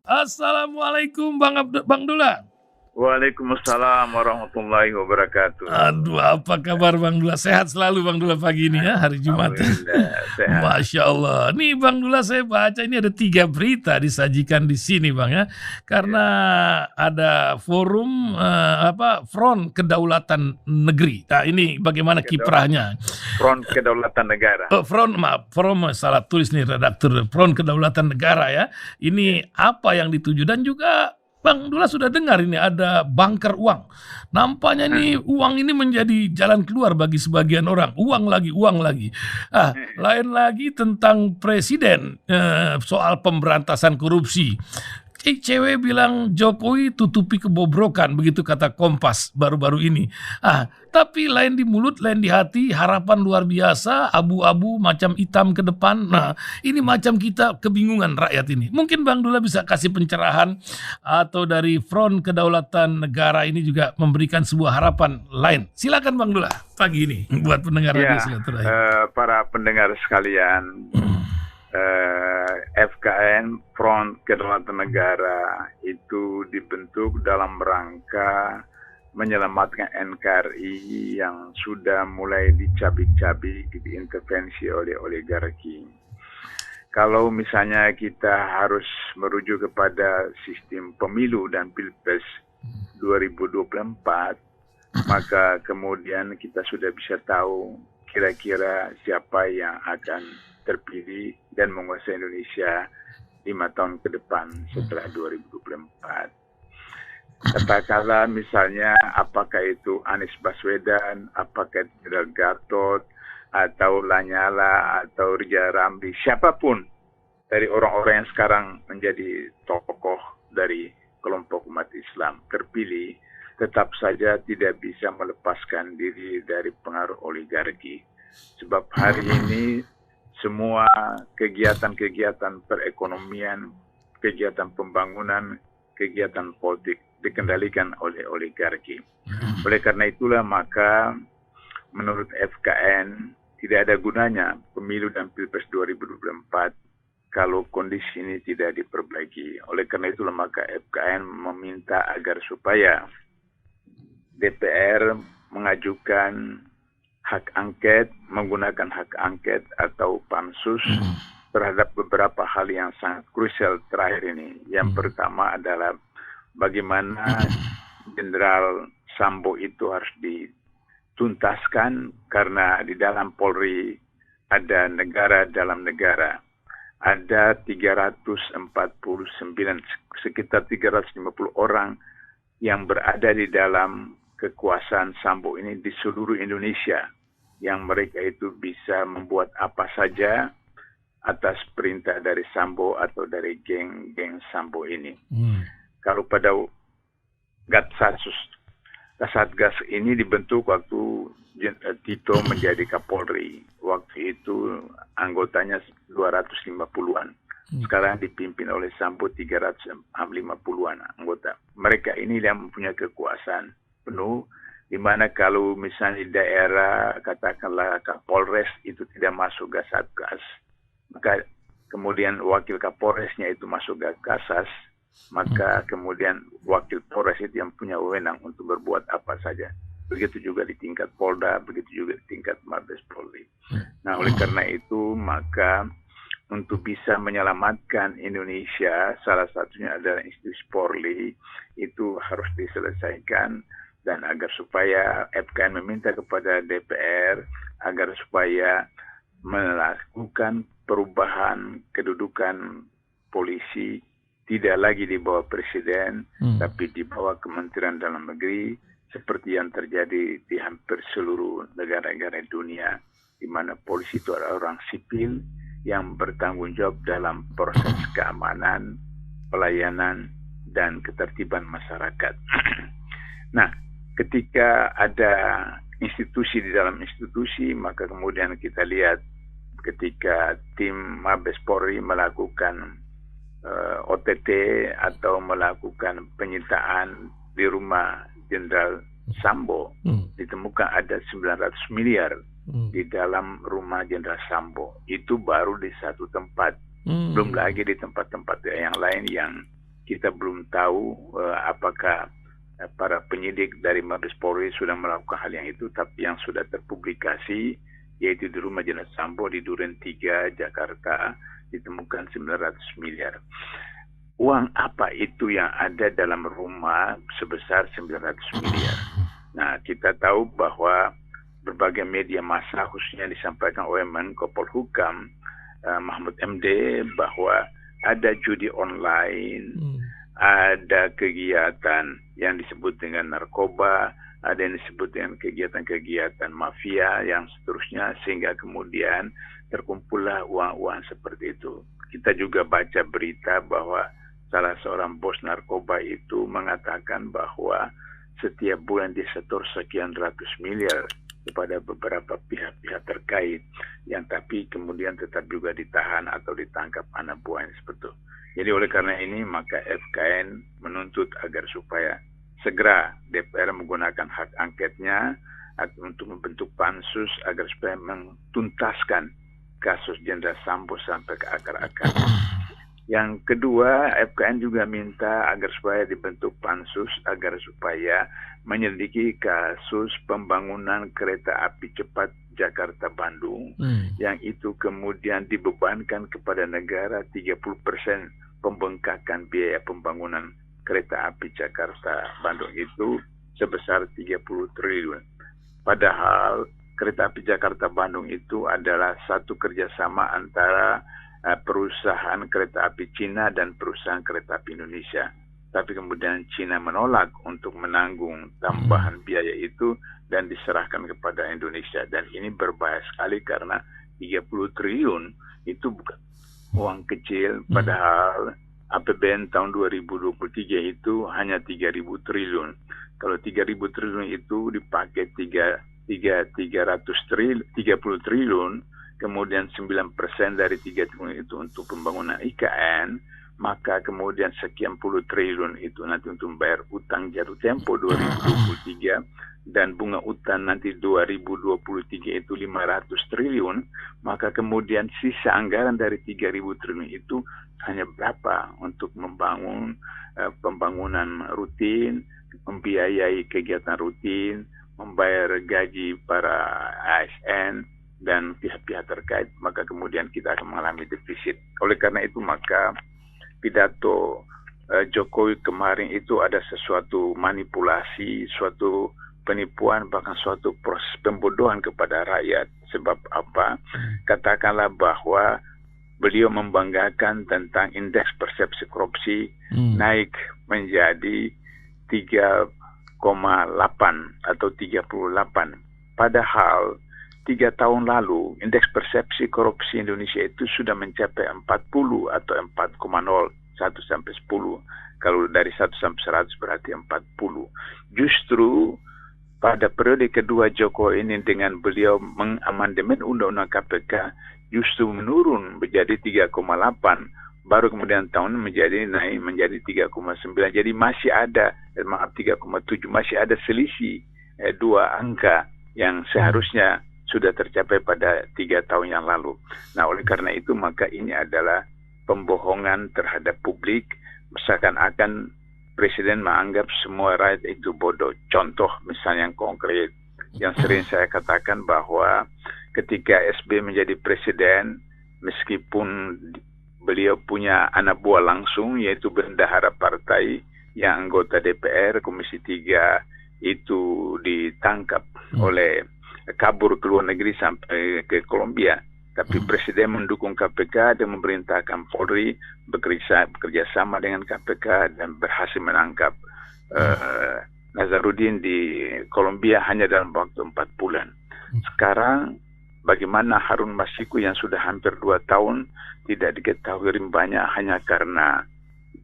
Assalamualaikum Bang Dula. Waalaikumsalam warahmatullahi wabarakatuh. Aduh, apa kabar Bang Dula? Sehat selalu Bang Dula pagi ini ya, hari Jumat. Alhamdulillah sehat. Masya Allah. Nih Bang Dula, saya baca ini ada 3 berita disajikan di sini Bang ya. Karena ada forum Front Kedaulatan Negeri. Nah ini bagaimana kiprahnya? Front Kedaulatan Negara. Forum salah tulis nih redaktur, Front Kedaulatan Negara ya. Ini apa yang dituju, dan juga Bang Dula sudah dengar ini ada bunker uang. Nampaknya nih uang ini menjadi jalan keluar bagi sebagian orang. Uang lagi. Lain lagi tentang presiden, soal pemberantasan korupsi. Cewek bilang Jokowi tutupi kebobrokan, begitu kata Kompas baru-baru ini. Tapi lain di mulut, lain di hati, harapan luar biasa, abu-abu macam hitam ke depan. Nah, ini macam kita kebingungan rakyat ini. Mungkin Bang Dula bisa kasih pencerahan, atau dari Front Kedaulatan Negara ini juga memberikan sebuah harapan lain. Silakan Bang Dula pagi ini buat pendengar Radio Silaturahim. Para pendengar sekalian, FKN Front Kedaulatan Negara itu dibentuk dalam rangka menyelamatkan NKRI yang sudah mulai dicabik-cabik, diintervensi oleh oligarki. Kalau misalnya kita harus merujuk kepada sistem pemilu dan Pilpres 2024, maka kemudian kita sudah bisa tahu kira-kira siapa yang akan terpilih dan menguasai Indonesia 5 tahun ke depan setelah 2024. Katakanlah misalnya apakah itu Anies Baswedan, apakah itu General Gatot, atau Lanyala, atau Rizal Ramli, siapapun dari orang-orang yang sekarang menjadi tokoh dari kelompok umat Islam terpilih, tetap saja tidak bisa melepaskan diri dari pengaruh oligarki. Sebab hari ini semua kegiatan-kegiatan perekonomian, kegiatan pembangunan, kegiatan politik dikendalikan oleh oligarki. Oleh karena itulah maka menurut FKN tidak ada gunanya pemilu dan Pilpres 2024 kalau kondisi ini tidak diperbaiki. Oleh karena itulah maka FKN meminta agar supaya DPR mengajukan hak angket, menggunakan hak angket atau pansus terhadap beberapa hal yang sangat krusial terakhir ini. Yang pertama adalah bagaimana Jenderal Sambo itu harus dituntaskan, karena di dalam Polri ada negara dalam negara. Ada 349, sekitar 350 orang yang berada di dalam kekuasaan Sambo ini di seluruh Indonesia, yang mereka itu bisa membuat apa saja atas perintah dari Sambo atau dari geng-geng Sambo ini. Kalau pada Satgas ini dibentuk waktu Tito menjadi Kapolri. Waktu itu anggotanya 250-an. Sekarang dipimpin oleh Sambo 350-an anggota. Mereka ini yang mempunyai kekuasaan penuh, di mana kalau misalnya di daerah katakanlah Kapolres itu tidak masuk ke Satgas, maka kemudian wakil Kapolresnya itu masuk ke Kasas, maka kemudian wakil Polres itu yang punya wewenang untuk berbuat apa saja. Begitu juga di tingkat Polda, begitu juga di tingkat Mabes Polri. Nah, oleh karena itu maka untuk bisa menyelamatkan Indonesia, salah satunya adalah institusi Polri itu harus diselesaikan, dan agar supaya FKN meminta kepada DPR agar supaya melakukan perubahan kedudukan polisi, tidak lagi di bawah presiden, tapi di bawah Kementerian Dalam Negeri, seperti yang terjadi di hampir seluruh negara-negara dunia, di mana polisi itu adalah orang sipil yang bertanggung jawab dalam proses keamanan, pelayanan, dan ketertiban masyarakat. Nah, ketika ada institusi di dalam institusi, maka kemudian kita lihat ketika tim Mabes Polri melakukan OTT atau melakukan penyitaan di rumah Jenderal Sambo, ditemukan ada 900 miliar di dalam rumah Jenderal Sambo. Itu baru di satu tempat, belum lagi di tempat-tempat yang lain yang kita belum tahu apakah para penyidik dari Mabes Polri sudah melakukan hal yang itu, tapi yang sudah terpublikasi yaitu di rumah jenazah Sambo di Duren 3, Jakarta, ditemukan 900 miliar. Uang apa itu yang ada dalam rumah sebesar 900 miliar? Nah, kita tahu bahwa berbagai media massa khususnya disampaikan oleh Menko Polhukam Mahfud MD bahwa ada judi online, ada kegiatan yang disebut dengan narkoba, ada yang disebut dengan kegiatan-kegiatan mafia yang seterusnya, sehingga kemudian terkumpullah uang-uang seperti itu. Kita juga baca berita bahwa salah seorang bos narkoba itu mengatakan bahwa setiap bulan dia setor sekian ratus miliar kepada beberapa pihak-pihak terkait, yang tapi kemudian tetap juga ditahan atau ditangkap anak buahnya seperti itu. Jadi oleh karena ini maka FKN menuntut agar supaya segera DPR menggunakan hak angketnya untuk membentuk pansus agar supaya mentuntaskan kasus Jenderal Sambo sampai ke akar-akar. Yang kedua, FKN juga minta agar supaya dibentuk pansus agar supaya menyelidiki kasus pembangunan kereta api cepat Jakarta-Bandung yang itu kemudian dibebankan kepada negara 30% pembengkakan biaya pembangunan kereta api Jakarta-Bandung itu sebesar 30 triliun. Padahal kereta api Jakarta-Bandung itu adalah satu kerjasama antara perusahaan kereta api Cina dan perusahaan kereta api Indonesia. Tapi kemudian Cina menolak untuk menanggung tambahan biaya itu dan diserahkan kepada Indonesia. Dan ini berbahaya sekali karena 30 triliun itu bukan uang kecil, padahal APBN tahun 2023 itu hanya 3.000 triliun. Kalau 3.000 triliun itu dipakai 30 triliun, kemudian 9% dari 3 triliun itu untuk pembangunan IKN, maka kemudian sekian puluh triliun itu nanti untuk membayar utang jatuh tempo 2023 dan bunga utang nanti 2023 itu 500 triliun, maka kemudian sisa anggaran dari 3.000 triliun itu hanya berapa untuk membangun pembangunan rutin, membiayai kegiatan rutin, membayar gaji para ASN dan pihak-pihak terkait, maka kemudian kita akan mengalami defisit. Oleh karena itu maka pidato Jokowi kemarin itu ada sesuatu manipulasi, suatu penipuan, bahkan suatu proses pembodohan kepada rakyat. Sebab apa? Katakanlah bahwa beliau membanggakan tentang indeks persepsi korupsi naik menjadi 3,8 atau 38. Padahal 3 tahun lalu indeks persepsi korupsi Indonesia itu sudah mencapai 40 atau 4,0, 1 sampai 10. Kalau dari 1 sampai 100 berarti 40. Justru pada periode kedua Jokowi ini dengan beliau mengamandemen Undang-Undang KPK justru menurun menjadi 3,8. Baru kemudian tahun naik menjadi 3,9. Jadi masih ada, 3,7, masih ada selisih 2 angka yang seharusnya sudah tercapai pada 3 tahun yang lalu. Nah, oleh karena itu maka ini adalah pembohongan terhadap publik, seakan-akan Presiden menganggap semua rakyat itu bodoh. Contoh misalnya yang konkret, yang sering saya katakan bahwa ketika SB menjadi presiden, meskipun beliau punya anak buah langsung, yaitu bendahara partai yang anggota DPR, Komisi 3 itu ditangkap oleh kabur ke luar negeri sampai ke Kolombia. Tapi Presiden mendukung KPK dan memerintahkan Polri bekerja sama dengan KPK dan berhasil menangkap Nazarudin di Kolombia hanya dalam waktu 4 bulan. Sekarang bagaimana Harun Masiku yang sudah hampir 2 tahun tidak diketahui rimbanya hanya karena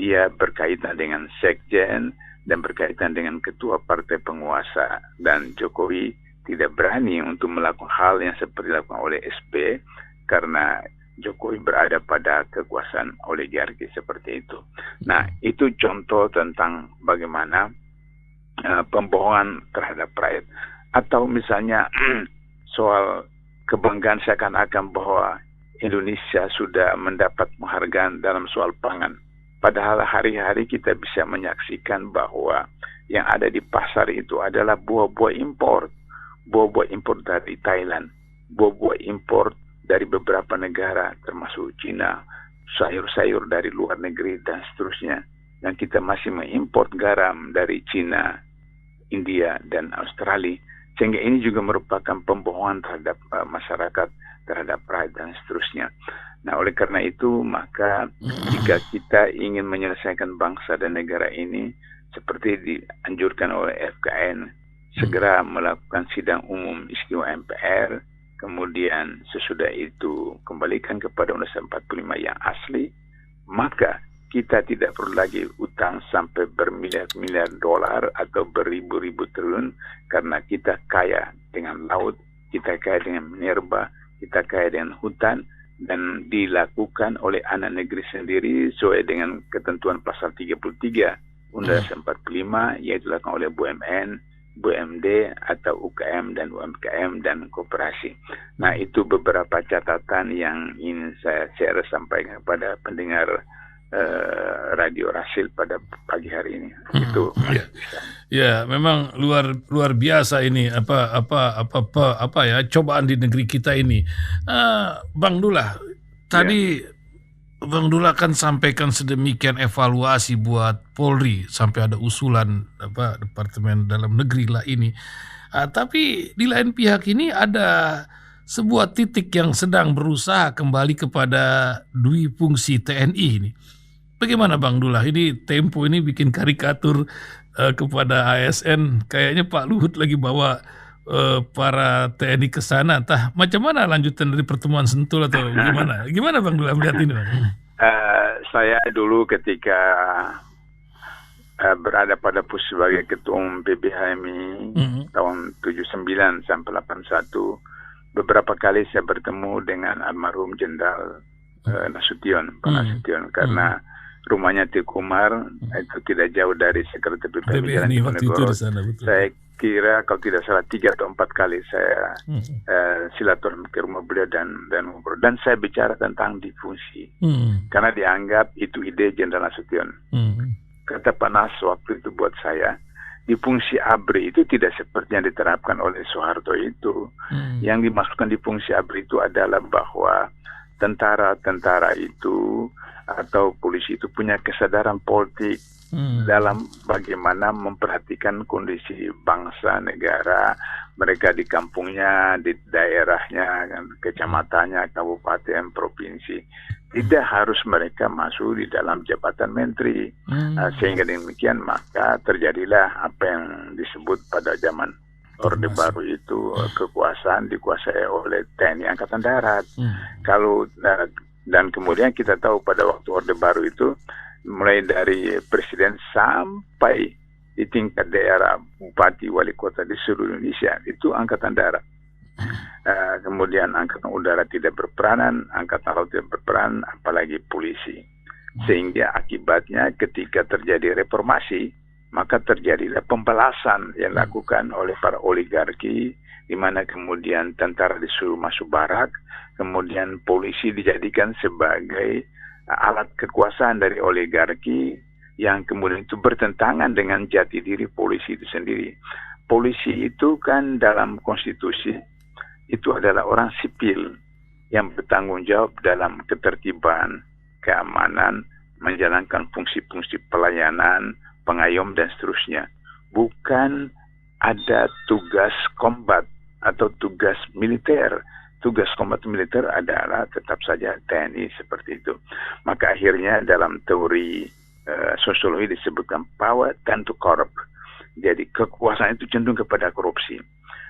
dia berkaitan dengan sekjen dan berkaitan dengan ketua partai penguasa, dan Jokowi tidak berani untuk melakukan hal yang seperti dilakukan oleh SB karena Jokowi berada pada kekuasaan oligarki seperti itu. Nah, itu contoh tentang bagaimana pembohongan terhadap rakyat. Atau misalnya soal kebanggaan seakan-akan bahwa Indonesia sudah mendapat penghargaan dalam soal pangan. Padahal hari-hari kita bisa menyaksikan bahwa yang ada di pasar itu adalah buah-buah impor. Buah-buah impor dari Thailand, buah-buah impor dari beberapa negara termasuk Cina, sayur-sayur dari luar negeri dan seterusnya. Dan kita masih mengimpor garam dari Cina, India, dan Australia. Sehingga ini juga merupakan pembohongan terhadap masyarakat, terhadap rakyat dan seterusnya. Nah, oleh karena itu, maka jika kita ingin menyelesaikan bangsa dan negara ini, seperti dianjurkan oleh FKN, segera melakukan sidang umum istimewa MPR, kemudian sesudah itu kembalikan kepada Undang-Undang 45 yang asli, maka kita tidak perlu lagi utang sampai bermiliar-miliar dolar atau beribu-ribu triliun, karena kita kaya dengan laut, kita kaya dengan minerba, kita kaya dengan hutan, dan dilakukan oleh anak negeri sendiri sesuai dengan ketentuan pasal 33 Undang-Undang 45, yaitu dilakukan oleh BUMN, BUMD atau UKM dan UMKM dan koperasi. Nah, itu beberapa catatan yang ingin saya share sampaikan kepada pendengar Radio Rasil pada pagi hari ini. Itu. Ya, memang luar biasa ini apa ya cobaan di negeri kita ini. Bang Dullah, tadi Bang Dullah kan sampaikan sedemikian evaluasi buat Polri sampai ada usulan Departemen Dalam Negeri lah ini. Tapi di lain pihak ini ada sebuah titik yang sedang berusaha kembali kepada dui fungsi TNI ini. Bagaimana Bang Dullah? Ini Tempo ini bikin karikatur kepada ASN, kayaknya Pak Luhut lagi bawa para TNI ke sana. Entah macam mana lanjutan dari pertemuan Sentul atau gimana? Gimana Bang Dullah melihat ini, Bang? Saya dulu ketika berada pada posisi sebagai Ketua Umum PBHMI tahun 79 sampai 81, beberapa kali saya bertemu dengan almarhum Jenderal Nasution, Pak Nasution, karena rumahnya Tikumar itu tidak jauh dari Sekretariat PBHMI Diponegoro. Saya kira kalau tidak salah 3 atau 4 kali saya silaturahmi ke rumah beliau dan saya bicara tentang difungsi karena dianggap itu ide Jenderal Nasution. Kata Pak Nas waktu itu buat saya, difungsi ABRI itu tidak seperti yang diterapkan oleh Soeharto itu. Yang dimasukkan di fungsi ABRI itu adalah bahwa tentara-tentara itu atau polisi itu punya kesadaran politik dalam bagaimana memperhatikan kondisi bangsa, negara, mereka di kampungnya, di daerahnya, kecamatannya, kabupaten, provinsi. Tidak harus mereka masuk di dalam jabatan menteri. Sehingga demikian maka terjadilah apa yang disebut pada zaman Orde Baru itu kekuasaan dikuasai oleh TNI Angkatan Darat. Dan kemudian kita tahu pada waktu Orde Baru itu mulai dari presiden sampai di tingkat daerah, bupati, wali kota di seluruh Indonesia itu Angkatan Darat. Kemudian Angkatan Udara tidak berperanan, Angkatan Laut tidak berperan, apalagi polisi. Sehingga akibatnya ketika terjadi reformasi, maka terjadilah pembalasan yang dilakukan oleh para oligarki, di mana kemudian tentara disuruh masuk barak, kemudian polisi dijadikan sebagai alat kekuasaan dari oligarki yang kemudian itu bertentangan dengan jati diri polisi itu sendiri. Polisi itu kan dalam konstitusi itu adalah orang sipil yang bertanggung jawab dalam ketertiban, keamanan, menjalankan fungsi-fungsi pelayanan, pengayom dan seterusnya. Bukan ada tugas kombat atau tugas militer. Tugas kombat militer adalah tetap saja TNI seperti itu. Maka akhirnya dalam teori sosiologi disebutkan power tend to corrupt. Jadi kekuasaan itu cenderung kepada korupsi.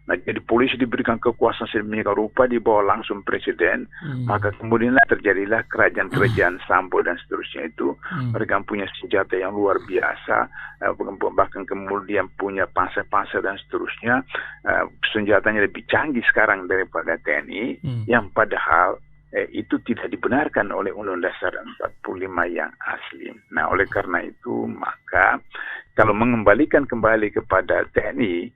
Nah, jadi polisi diberikan kekuasaan sedemikian rupa di bawah langsung presiden, maka kemudian terjadilah kerajaan-kerajaan Sambo dan seterusnya itu. Mereka punya senjata yang luar biasa, bahkan kemudian punya panser-panser dan seterusnya. Senjatanya lebih canggih sekarang daripada TNI, yang padahal itu tidak dibenarkan oleh Undang-Undang Dasar 45 yang asli. Nah, oleh karena itu, maka kalau mengembalikan kembali kepada TNI,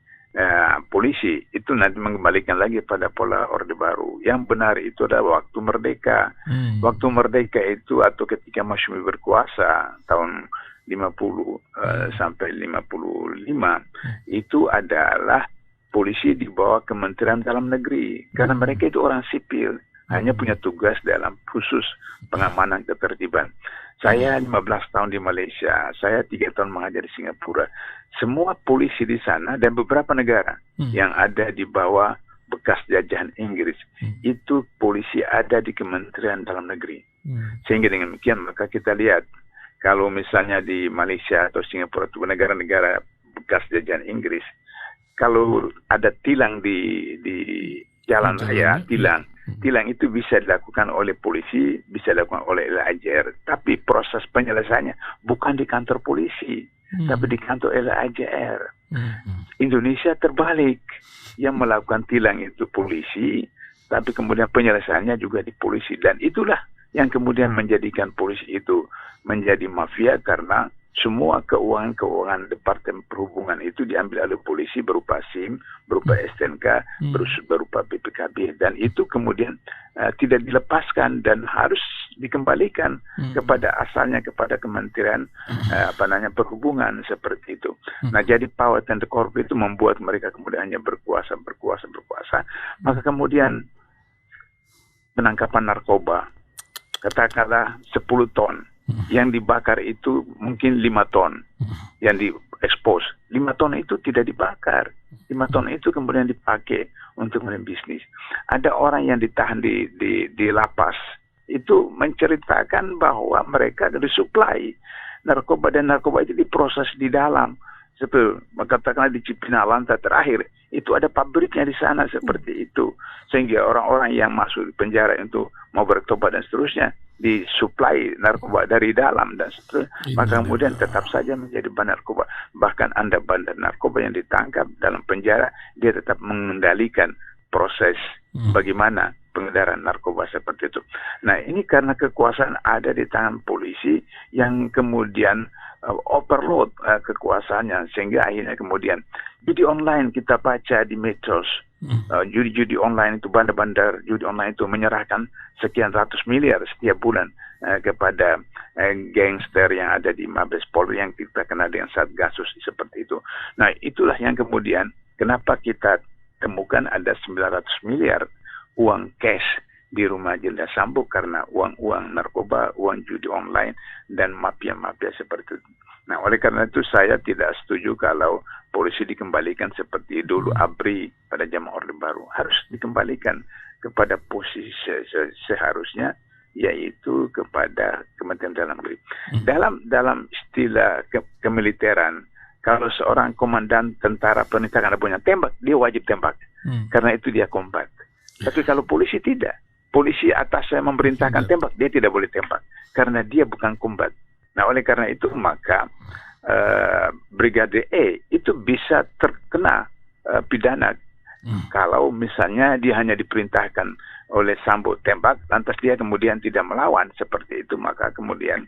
polisi itu nanti mengembalikan lagi pada pola Orde Baru. Yang benar itu adalah waktu merdeka. Waktu merdeka itu atau ketika Masyumi berkuasa tahun 50 sampai 55 itu adalah polisi di bawah Kementerian Dalam Negeri karena mereka itu orang sipil, hanya punya tugas dalam khusus pengamanan ketertiban. Saya 15 tahun di Malaysia, saya 3 tahun mengajar di Singapura. Semua polisi di sana dan beberapa negara yang ada di bawah bekas jajahan Inggris, itu polisi ada di Kementerian Dalam Negeri. Sehingga dengan demikian maka kita lihat, kalau misalnya di Malaysia atau Singapura itu negara-negara bekas jajahan Inggris, kalau ada tilang di jalan raya, tilang itu bisa dilakukan oleh polisi, bisa dilakukan oleh LHJR, tapi proses penyelesaiannya bukan di kantor polisi, tapi di kantor LHJR. Indonesia terbalik, yang melakukan tilang itu polisi, tapi kemudian penyelesaiannya juga di polisi, dan itulah yang kemudian menjadikan polisi itu menjadi mafia karena semua keuangan Departemen Perhubungan itu diambil oleh polisi berupa SIM, berupa STNK, berupa BPKB, dan itu kemudian tidak dilepaskan dan harus dikembalikan kepada asalnya, kepada Kementerian Perhubungan seperti itu. Nah, jadi power tender corporate itu membuat mereka kemudian hanya berkuasa. Maka kemudian penangkapan narkoba, katakanlah 10 ton. Yang dibakar itu mungkin 5 ton yang diekspos. 5 ton itu tidak dibakar. 5 ton itu kemudian dipakai untuk bisnis. Ada orang yang ditahan di lapas. Itu menceritakan bahwa mereka disuplai narkoba, dan narkoba itu diproses di dalam. Seperti katakanlah di Cipinang Lantai terakhir, itu ada pabriknya di sana seperti itu. Sehingga orang-orang yang masuk di penjara untuk mau bertobat dan seterusnya, disuplai narkoba dari dalam dan seterusnya. Maka kemudian tetap saja menjadi bandar narkoba. Bahkan Anda bandar narkoba yang ditangkap dalam penjara, dia tetap mengendalikan proses bagaimana pengedaran narkoba seperti itu. Nah, ini karena kekuasaan ada di tangan polisi yang kemudian overload kekuasaannya, sehingga akhirnya kemudian judi online kita baca di medsos, judi online itu, bandar-bandar judi online itu menyerahkan sekian ratus miliar setiap bulan kepada gangster yang ada di Mabes Polri yang kita kenal dengan Satgasus seperti itu. Nah, itulah yang kemudian kenapa kita temukan ada 900 miliar uang cash di rumah Jenderal Sambo karena uang narkoba, uang judi online, dan mafia-mafia seperti itu. Nah, oleh karena itu saya tidak setuju kalau polisi dikembalikan seperti dulu ABRI pada zaman Orde Baru. Harus dikembalikan kepada posisi seharusnya, yaitu kepada Kementerian Dalam Negeri. Dalam istilah kemiliteran, kalau seorang komandan tentara penindakan ada punya tembak, dia wajib tembak. Karena itu dia kombat. Tapi kalau polisi tidak. Polisi atas saya memerintahkan tembak, dia tidak boleh tembak. Karena dia bukan kombat. Nah, oleh karena itu maka Brigade E itu bisa terkena pidana. Kalau misalnya dia hanya diperintahkan oleh Sambo tembak, lantas dia kemudian tidak melawan seperti itu, maka kemudian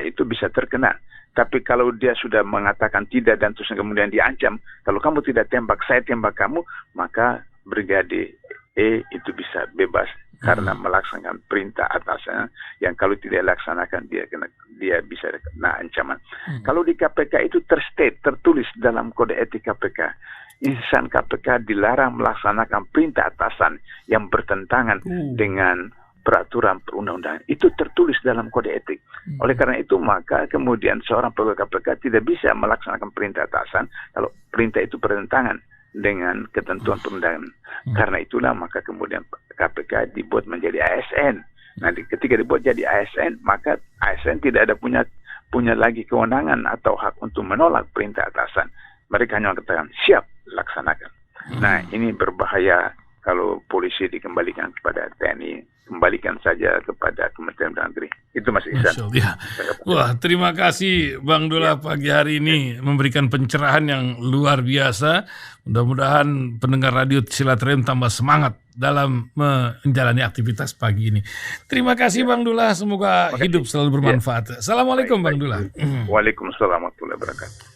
itu bisa terkena. Tapi kalau dia sudah mengatakan tidak dan terus kemudian diancam, kalau kamu tidak tembak, saya tembak kamu, maka Brigade E itu bisa bebas karena melaksanakan perintah atasnya, yang kalau tidak dilaksanakan dia bisa kena ancaman. Kalau di KPK itu tertulis dalam kode etik KPK, insan KPK dilarang melaksanakan perintah atasan yang bertentangan dengan peraturan perundang-undangan. Itu tertulis dalam kode etik. Oleh karena itu maka kemudian seorang pegawai KPK tidak bisa melaksanakan perintah atasan kalau perintah itu bertentangan dengan ketentuan perundangan. Karena itulah maka kemudian KPK dibuat menjadi ASN. Nah, ketika dibuat jadi ASN, maka ASN tidak ada punya lagi kewenangan atau hak untuk menolak perintah atasan. Mereka hanya mengatakan siap, laksanakan. Nah, ini berbahaya kalau polisi dikembalikan kepada TNI, kembalikan saja kepada Kementerian Dalam Negeri. Itu Mas Ihsan. Ya. Wah, terima kasih Bang Dullah pagi hari ini memberikan pencerahan yang luar biasa. Mudah-mudahan pendengar radio Silaturahim tambah semangat dalam menjalani aktivitas pagi ini. Terima kasih Bang Dullah, semoga hidup selalu bermanfaat. Assalamualaikum Bang Dullah. Waalaikumsalam warahmatullahi wabarakatuh.